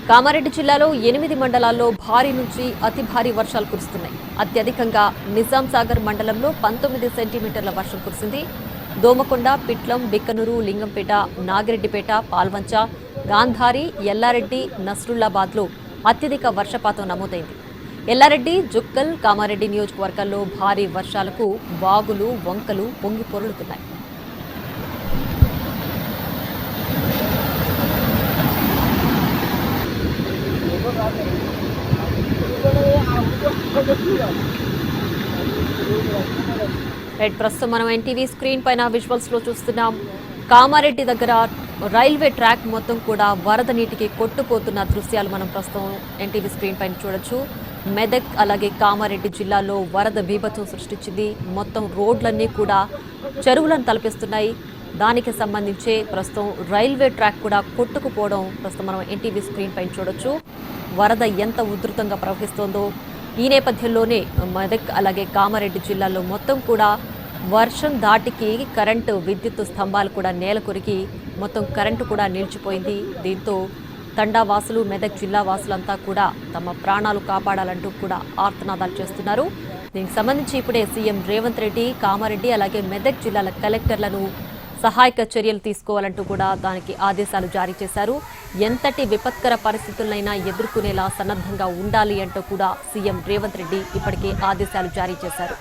కామారెడ్డి జిల్లాలో 8 మండలాల్లో భారీ నుంచి అతి భారీ వర్షాలు కురుస్తున్నాయి. అత్యధికంగా నిజాం సాగర్ మండలంలో 19 సెంటీమీటర్ల వర్షం కురిసింది. దోమకొండ, పిట్లం, బిక్కనూరు, లింగంపేట, నాగిరెడ్డిపేట, పాల్వంచ, గాంధారి, ఎల్లారెడ్డి, నస్రుల్లాబాద్లో అత్యధిక వర్షపాతం నమోదైంది. ఎల్లారెడ్డి, జుక్కల్, కామారెడ్డి నియోజకవర్గాల్లో భారీ వర్షాలకు వాగులు, వంకలు పొంగి పొర్లుతున్నాయి. ప్రస్తుతం మనం ఎన్టీవీ స్క్రీన్ పైన విజువల్స్ లో చూస్తున్నాం. కామారెడ్డి దగ్గర రైల్వే ట్రాక్ మొత్తం కూడా వరద నీటికి కొట్టుపోతున్న దృశ్యాలు మనం ప్రస్తుతం ఎన్టీవీ స్క్రీన్ పైన చూడొచ్చు. మెదక్ అలాగే కామారెడ్డి జిల్లాలో వరద బీభత్సం సృష్టించింది. మొత్తం రోడ్లన్నీ కూడా చెరువులను తలపిస్తున్నాయి. దానికి సంబంధించి ప్రస్తుతం రైల్వే ట్రాక్ కూడా కొట్టుకుపోవడం ప్రస్తుతం మనం ఎన్టీవీ స్క్రీన్ పైన చూడొచ్చు. వరద ఎంత ఉధృతంగా ప్రవహిస్తోందో ఈ నేపథ్యంలోనే మెదక్ అలాగే కామారెడ్డి జిల్లాలో మొత్తం కూడా వర్షం దాటికి కరెంటు విద్యుత్ స్తంభాలు కూడా నేల కొరికి మొత్తం కరెంటు కూడా నిలిచిపోయింది. దీంతో తండావాసులు, మెదక్ జిల్లా వాసులంతా కూడా తమ ప్రాణాలు కాపాడాలంటూ కూడా ఆర్తనాదాలు చేస్తున్నారు. దీనికి సంబంధించి ఇప్పుడే సీఎం రేవంత్ రెడ్డి కామారెడ్డి అలాగే మెదక్ జిల్లాల కలెక్టర్లను సహాయక చర్యలు తీసుకోవాలంటూ కూడా దానికి ఆదేశాలు జారీ చేశారు. ఎంతటి విపత్కర పరిస్థితులైనా ఎదుర్కొనేలా సన్నద్ధంగా ఉండాలి అంటూ కూడా సీఎం రేవంత్ రెడ్డి ఇప్పటికే ఆదేశాలు జారీ చేశారు.